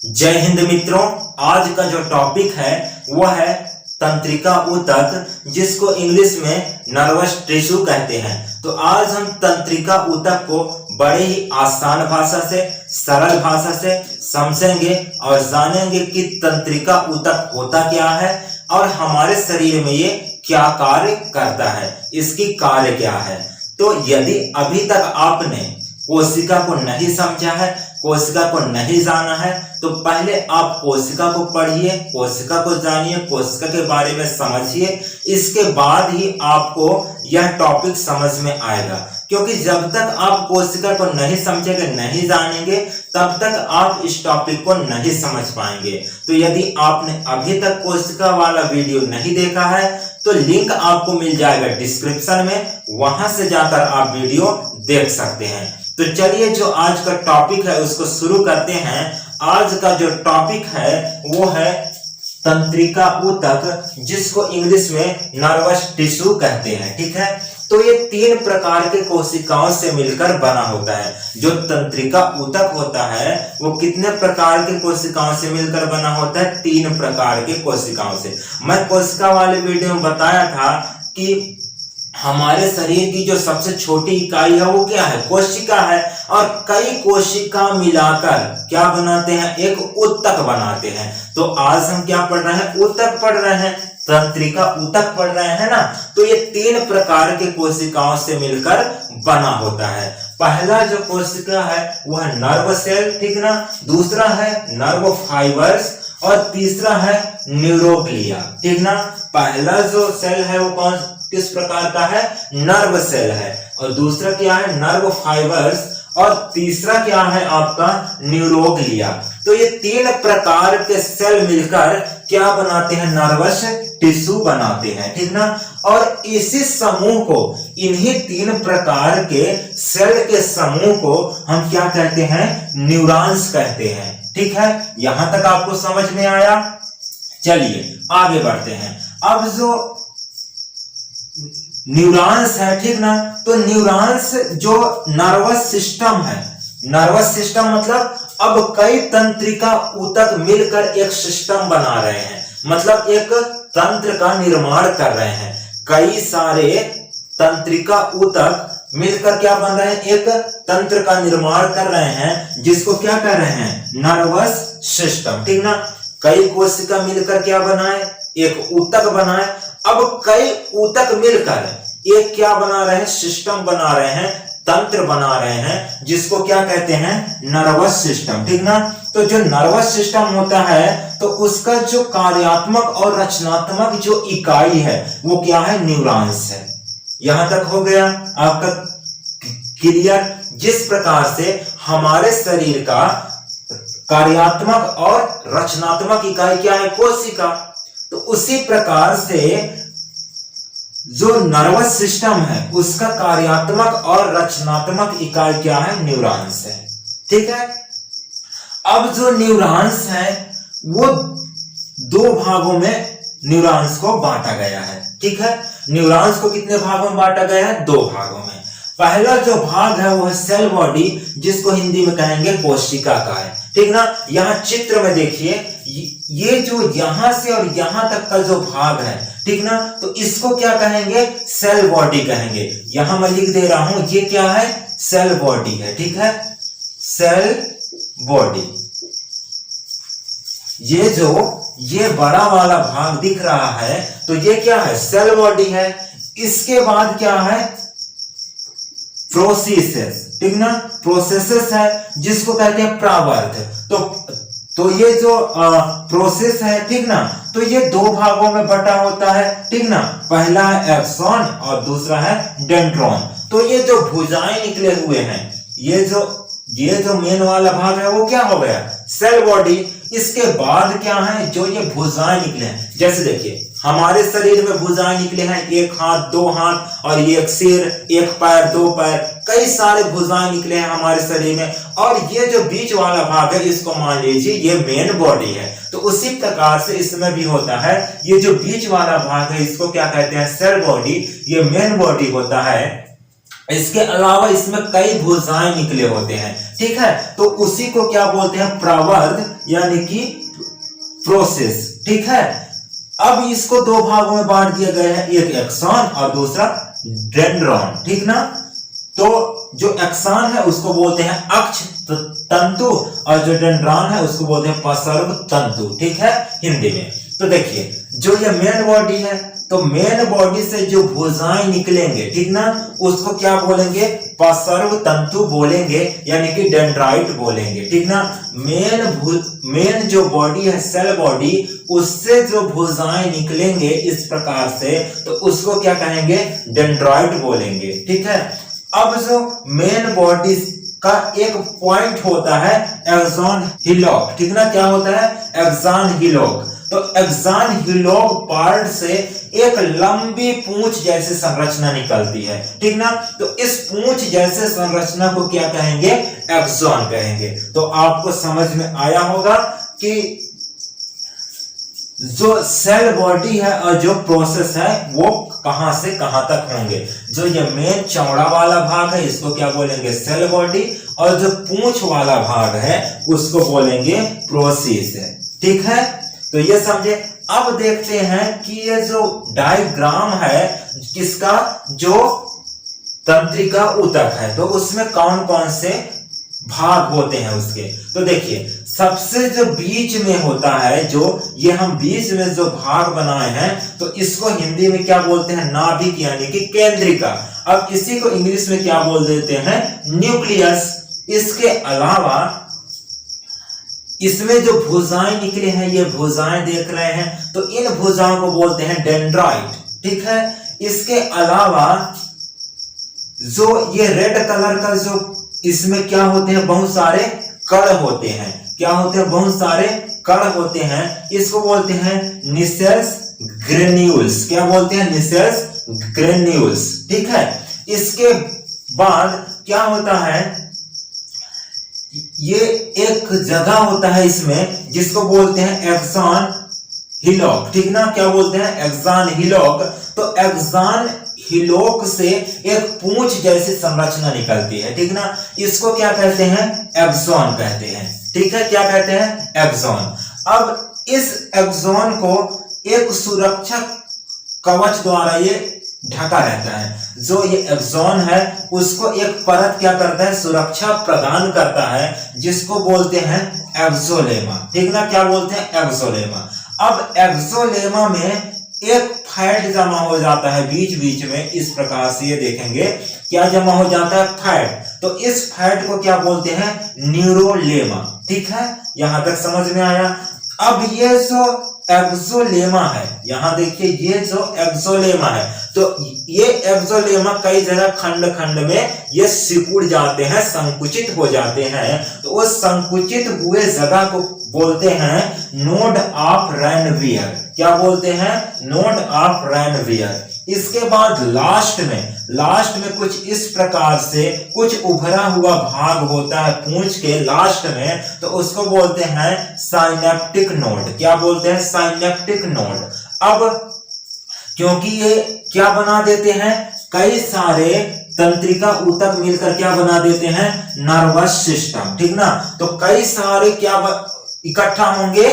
जय हिंद मित्रों। आज का जो टॉपिक है वह है तंत्रिका ऊतक, जिसको इंग्लिश में नर्वस टिश्यू कहते हैं। तो आज हम तंत्रिका ऊतक को बड़े ही आसान भाषा से, सरल भाषा से समझेंगे और जानेंगे कि तंत्रिका ऊतक होता क्या है और हमारे शरीर में ये क्या कार्य करता है, इसकी कार्य क्या है। तो यदि अभी तक आपने कोशिका को नहीं समझा है, कोशिका को नहीं जाना है, तो पहले आप कोशिका को पढ़िए, कोशिका को जानिए, कोशिका के बारे में समझिए। इसके बाद ही आपको यह टॉपिक समझ में आएगा, क्योंकि जब तक आप कोशिका को नहीं समझेंगे, नहीं जानेंगे, तब तक आप इस टॉपिक को नहीं समझ पाएंगे। तो यदि आपने अभी तक कोशिका वाला वीडियो नहीं देखा है तो लिंक आपको मिल जाएगा डिस्क्रिप्शन में, वहां से जाकर आप वीडियो देख सकते हैं। तो चलिए जो आज का टॉपिक है उसको शुरू करते हैं। आज का जो टॉपिक है वो है तंत्रिका ऊतक, जिसको इंग्लिश में नर्वस टिश्यू कहते हैं। ठीक है, तो ये 3 प्रकार के कोशिकाओं से मिलकर बना होता है। जो तंत्रिका ऊतक होता है वो कितने प्रकार के कोशिकाओं से मिलकर बना होता है? 3 प्रकार के कोशिकाओं से। मैं कोशिका वाले वीडियो में बताया था कि हमारे शरीर की जो सबसे छोटी इकाई है वो क्या है? कोशिका है। और कई कोशिका मिलाकर क्या बनाते हैं? एक ऊतक बनाते हैं। तो आज हम क्या पढ़ रहे हैं? ऊतक पढ़ रहे हैं, तंत्रिका ऊतक पढ़ रहे हैं ना। तो ये 3 प्रकार के कोशिकाओं से मिलकर बना होता है। पहला जो कोशिका है वह नर्व सेल, ठीक ना। दूसरा है नर्व फाइबर्स और तीसरा है न्यूरोग्लिया, ठीक ना। पहला जो सेल है वो किस प्रकार का है? नर्व सेल है। और दूसरा क्या है? Nerve fibres. और तीसरा क्या है आपका? न्यूरोग्लिया। तो ये 3 प्रकार के सेल मिलकर क्या बनाते हैं? नर्वस टिश्यू बनाते हैं, ठीक ना। और इसी समूह को, इन्हीं 3 प्रकार के सेल के समूह को हम क्या कहते हैं? न्यूरॉन्स कहते हैं। ठीक है, यहां तक आपको समझ में आया? चलिए आगे बढ़ते हैं। अब जो न्यूरॉन्स है, ठीक ना, तो न्यूरॉन्स जो नर्वस सिस्टम है, नर्वस सिस्टम मतलब अब कई तंत्रिका ऊतक मिलकर एक सिस्टम बना रहे हैं, मतलब एक तंत्र का निर्माण कर रहे हैं। कई सारे तंत्रिका ऊतक मिलकर क्या बन रहे हैं? एक तंत्र का निर्माण कर रहे हैं, जिसको क्या कर रहे हैं? नर्वस सिस्टम, ठीक ना। कई कोशिका मिलकर क्या बनाए? एक ऊतक बनाए। अब कई ऊतक मिलकर एक क्या बना रहे हैं? सिस्टम बना रहे हैं, तंत्र बना रहे हैं, जिसको क्या कहते हैं? नर्वस सिस्टम, ठीक ना। तो जो नर्वस सिस्टम होता है तो उसका जो कार्यात्मक और रचनात्मक जो इकाई है वो क्या है? न्यूरॉन्स है। यहां तक हो गया आपका क्लियर? जिस प्रकार से हमारे शरीर का कार्यात्मक और रचनात्मक इकाई क्या है? कोशिका। तो उसी प्रकार से जो नर्वस सिस्टम है उसका कार्यात्मक और रचनात्मक इकाई क्या है? न्यूरॉन्स है, ठीक है। अब जो न्यूरॉन्स है वो 2 भागों में न्यूरॉन्स को बांटा गया है, ठीक है। न्यूरॉन्स को कितने भागों में बांटा गया है? 2 भागों में। पहला जो भाग है वो है सेल बॉडी, जिसको हिंदी में कहेंगे कोशिका का है, ठीक ना। यहाँ चित्र में देखिए, ये जो यहां से और यहां तक का जो भाग है, ठीक ना, तो इसको क्या कहेंगे? सेल बॉडी कहेंगे। यहां मैं लिख दे रहा हूं, ये क्या है? सेल बॉडी है, ठीक है, सेल बॉडी। ये बड़ा वाला भाग दिख रहा है तो ये क्या है? सेल बॉडी है। इसके बाद क्या है? प्रोसेसेस, ठीक ना, प्रोसेसेस है, जिसको कहते हैं प्रावर्त। तो ये जो प्रोसेस है, ठीक ना, तो ये 2 भागों में बटा होता है, ठीक ना। पहला है एक्सॉन और दूसरा है डेंड्रॉन। तो ये जो भुजाएं निकले हुए हैं, ये जो मेन वाला भाग है वो क्या हो गया? Cell body. इसके बाद क्या है? जो ये भुजाएं निकले हैं, जैसे देखिए हमारे शरीर में भुजाएं निकले हैं, 1 हाथ 2 हाथ और ये 1 सिर, 1 पैर 2 पैर, कई सारे भुजाएं निकले हैं हमारे शरीर में। और ये जो बीच वाला भाग है इसको मान लीजिए ये मेन बॉडी है। तो उसी प्रकार से इसमें भी होता है, ये जो बीच वाला भाग है इसको क्या कहते हैं? Cell body. ये मेन बॉडी होता है। इसके अलावा इसमें कई भुजाएं निकले होते हैं, ठीक है। तो उसी को क्या बोलते हैं, प्रवर्ध यानी कि प्रोसेस, ठीक है। अब इसको दो भागों में बांट दिया गया है, एक एक्सॉन और दूसरा डेंड्रॉन, ठीक ना। तो जो एक्सॉन है उसको बोलते हैं अक्ष तंतु और जो डेंड्रॉन है उसको बोलते हैं पसर्व तंतु, ठीक है, हिंदी में। तो देखिए जो ये मेन बॉडी है, तो मेन बॉडी से जो भुजाएं निकलेंगे, ठीक ना, उसको क्या बोलेंगे, पसर्व तंतु बोलेंगे, यानी कि डेंड्राइट बोलेंगे, ठीक ना। मेन जो बॉडी है, सेल बॉडी, उससे जो भुजाएं निकलेंगे इस प्रकार से, तो उसको क्या कहेंगे, डेंड्राइट बोलेंगे, ठीक है। अब जो मेन बॉडी का एक पॉइंट होता है एक्सॉन हिलॉक, ठीक ना, क्या होता है, एक्सॉन हिलॉक। तो एक्सॉन हिलॉक पार्ट से एक लंबी पूंछ जैसी संरचना निकलती है, ठीक ना। तो इस पूंछ जैसे संरचना को क्या कहेंगे, एक्सॉन कहेंगे। तो आपको समझ में आया होगा कि जो सेल बॉडी है और जो प्रोसेस है वो कहां से कहां तक होंगे। जो ये मेन चौड़ा वाला भाग है इसको क्या बोलेंगे, सेल बॉडी, और जो पूंछ वाला भाग है उसको बोलेंगे प्रोसेस है, ठीक है। तो ये समझे। अब देखते हैं कि ये जो डायग्राम है किसका, जो तंत्रिका ऊतक है, तो उसमें कौन कौन से भाग होते हैं उसके। तो देखिए सबसे जो बीच में होता है, जो ये हम बीच में जो भाग बनाए हैं, तो इसको हिंदी में क्या बोलते हैं, नाभिक यानी कि केंद्रिका। अब इसी को इंग्लिश में क्या बोल देते हैं, न्यूक्लियस। इसके अलावा इसमें जो भुजाएं निकले हैं, ये भुजाएं देख रहे हैं, तो इन भुजाओं को बोलते हैं डेंड्राइट, ठीक है। इसके अलावा जो ये रेड कलर का जो इसमें क्या होते हैं, बहुत सारे कण होते हैं, क्या होते हैं, बहुत सारे कण होते हैं, इसको बोलते हैं निसेल्स ग्रेन्यूल्स, क्या बोलते हैं, निसेल्स ग्रेन्यूल्स, ठीक है। इसके बाद क्या होता है, ये एक जगह होता है इसमें जिसको बोलते हैं एक्सॉन हिलॉक, ठीक ना, क्या बोलते हैं, एक्सॉन हिलॉक। तो एक्सॉन हिलॉक से एक पूंछ जैसी संरचना निकलती है, ठीक ना, इसको क्या कहते हैं, एक्सॉन कहते हैं, ठीक है, क्या कहते हैं, एक्सॉन। अब इस एक्सॉन को एक सुरक्षा कवच द्वारा ये ढका रहता है। जो ये एक्सॉन है उसको एक परत क्या करता है, सुरक्षा प्रदान करता है, जिसको बोलते हैं एक्सोलेमा, ठीक ना, क्या बोलते हैं, एक्सोलेमा। अब एक्सोलेमा में एक फैट जमा हो जाता है बीच बीच में, इस प्रकार से ये देखेंगे क्या जमा हो जाता है, फैट। तो इस फैट को क्या बोलते हैं, न्यूरोलेमा, ठीक है, यहां तक समझ में आया। अब ये जो एक्सोलेमा है, यहां देखिए ये जो एक्सोलेमा है, तो ये एक्सोलेमा कई जगह खंड खंड में ये सिकुड़ जाते हैं, संकुचित हो जाते हैं। तो उस संकुचित हुए जगह को बोलते हैं नोड ऑफ रैनवियर, क्या बोलते हैं, नोड ऑफ रैनवियर। इसके बाद लास्ट में कुछ इस प्रकार से कुछ उभरा हुआ भाग होता है पूंछ के लास्ट में, तो उसको बोलते हैं साइनेप्टिक नोड, क्या बोलते हैं, साइनेप्टिक नोड। अब क्योंकि ये क्या बना देते हैं, कई सारे तंत्रिका ऊतक मिलकर क्या बना देते हैं, नर्वस सिस्टम, ठीक ना। तो कई सारे क्या इकट्ठा होंगे,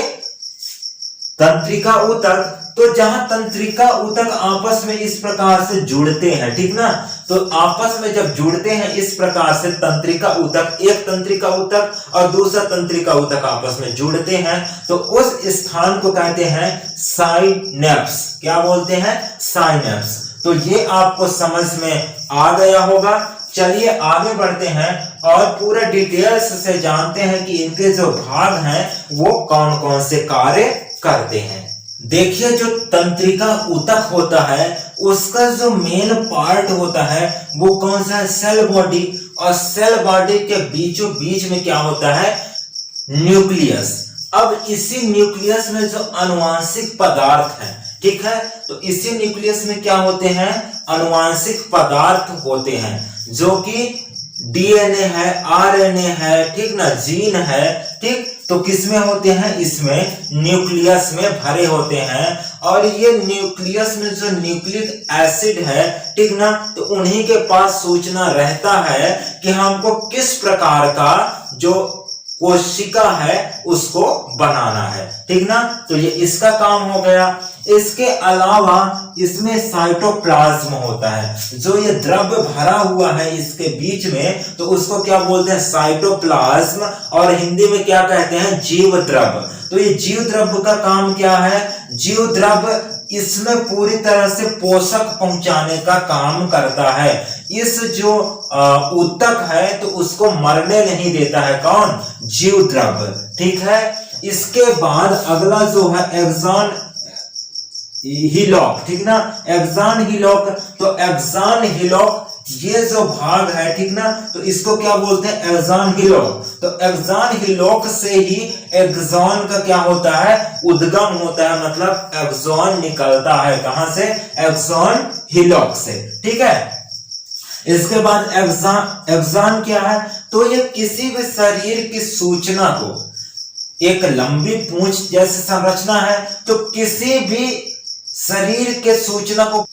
तंत्रिका ऊतक। तो जहां तंत्रिका ऊतक आपस में इस प्रकार से जुड़ते हैं, ठीक ना, तो आपस में जब जुड़ते हैं इस प्रकार से तंत्रिका ऊतक, एक तंत्रिका ऊतक और दूसरा तंत्रिका ऊतक आपस में जुड़ते हैं, तो उस स्थान को कहते हैं साइनेप्स, क्या बोलते हैं, साइनेप्स। तो ये आपको समझ में आ गया होगा। चलिए आगे बढ़ते हैं और पूरे डिटेल्स से जानते हैं कि इनके जो भाग हैं वो कौन कौन से कार्य करते हैं। देखिए जो तंत्रिका ऊतक होता है उसका जो मेन पार्ट होता है वो कौन सा है, सेल बॉडी। और सेल बॉडी के बीचों बीच में क्या होता है, न्यूक्लियस। अब इसी न्यूक्लियस में जो अनुवांशिक पदार्थ है, ठीक है, तो इसी न्यूक्लियस में क्या होते हैं, अनुवांशिक पदार्थ होते हैं, जो कि डीएनए है, आरएनए है, ठीक ना, जीन है, ठीक। तो किसमें होते हैं, इसमें न्यूक्लियस में भरे होते हैं। और ये न्यूक्लियस में जो न्यूक्लिक एसिड है, ठीक ना, तो उन्हीं के पास सूचना रहता है कि हमको किस प्रकार का जो कोशिका है उसको बनाना है, ठीक ना। तो ये इसका काम हो गया। इसके अलावा इसमें साइटोप्लाज्म होता है, जो ये द्रव्य भरा हुआ है इसके बीच में, तो उसको क्या बोलते हैं, साइटोप्लाज्म, और हिंदी में क्या कहते हैं, जीव द्रव्य। तो ये जीव द्रव्य का काम क्या है, जीव द्रव्य इसमें पूरी तरह से पोषक पहुंचाने का काम करता है। इस जो ऊतक है तो उसको मरने नहीं देता है, कौन, जीव द्रव्य, ठीक है। इसके बाद अगला जो है एक्सॉन हिलॉक, ठीक ना, एक्सॉन हिलॉक। तो एक्सॉन हिलॉक ये जो भाग है, ठीक ना, तो इसको क्या बोलते हैं, एक्सॉन हिलॉक। तो एक्सॉन हिलॉक से ही एक्सॉन का क्या होता है, उद्गम होता है, मतलब एक्सॉन निकलता है कहां से, एक्सॉन हिलॉक से, ठीक है। इसके बाद एक्सॉन क्या है, तो ये किसी भी शरीर की सूचना को, एक लंबी पूंछ जैसी संरचना है, तो किसी भी शरीर के सूचना को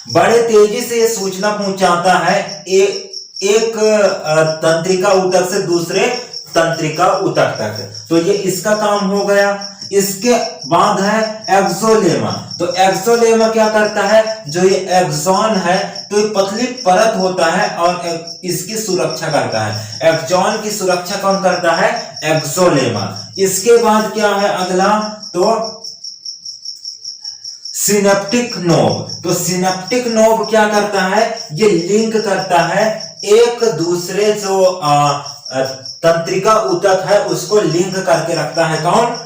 बड़े तेजी से ये सूचना पहुंचाता है एक तंत्रिका ऊतक से दूसरे तंत्रिका ऊतक तक। तो ये इसका काम हो गया। इसके बाद है एक्सोलेमा। तो एक्सोलेमा क्या करता है, जो ये एक्सॉन है तो ये पतली परत होता है और इसकी सुरक्षा करता है। एक्सॉन की सुरक्षा कौन करता है, एक्सोलेमा। इसके बाद क्या है अगला, तो सिनेप्टिक नोब। तो सिनेप्टिक नोब क्या करता है, ये लिंक करता है एक दूसरे जो तंत्रिका ऊतक है उसको लिंक करके रखता है, कौन,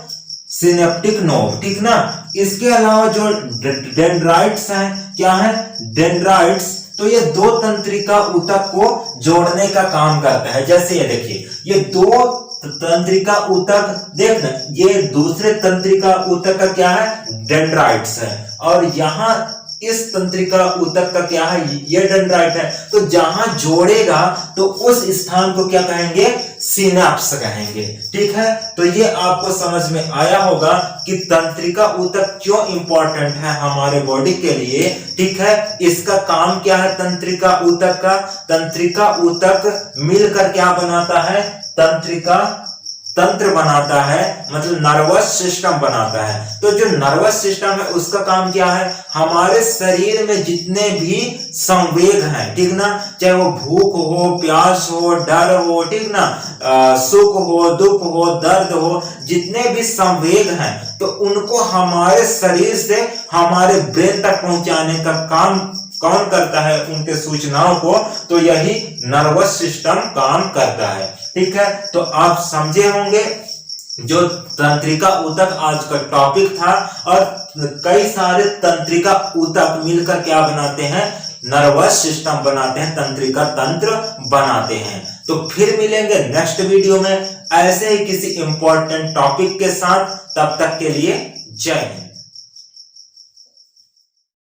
सिनेप्टिक नोब, ठीक ना। इसके अलावा जो डेंड्राइट्स हैं, क्या है, डेंड्राइट्स, तो ये दो तंत्रिका ऊतक को जोड़ने का काम करता है। जैसे ये देखिए, ये दो तंत्रिका ऊतक, देखना, ये दूसरे तंत्रिका ऊतक का क्या है, डेंड्राइट्स है, और यहां इस तंत्रिका ऊतक का क्या है, ये डेंड्राइट है। तो जहां जोड़ेगा तो उस स्थान को क्या कहेंगे, सिनेप्स कहेंगे, ठीक है। तो ये आपको समझ में आया होगा कि तंत्रिका ऊतक क्यों इंपॉर्टेंट है हमारे बॉडी के लिए, ठीक है। इसका काम क्या है तंत्रिका ऊतक का, तंत्रिका ऊतक मिलकर क्या बनाता है, तंत्रिका तंत्र बनाता है, मतलब नर्वस सिस्टम बनाता है। तो जो नर्वस सिस्टम है उसका काम क्या है, हमारे शरीर में जितने भी संवेग हैं, ठीक ना, चाहे वो भूख हो, प्यास हो, डर हो, ठीक ना, सुख हो, दुख हो, दर्द हो, जितने भी संवेग हैं तो उनको हमारे शरीर से हमारे ब्रेन तक पहुंचाने का काम कौन करता है, उनके सूचनाओं को, तो यही नर्वस सिस्टम काम करता है, ठीक है। तो आप समझे होंगे जो तंत्रिका ऊतक आज का टॉपिक था, और कई सारे तंत्रिका ऊतक मिलकर क्या बनाते हैं, नर्वस सिस्टम बनाते हैं, तंत्रिका तंत्र बनाते हैं। तो फिर मिलेंगे नेक्स्ट वीडियो में ऐसे ही किसी इंपॉर्टेंट टॉपिक के साथ। तब तक के लिए जय हिंद।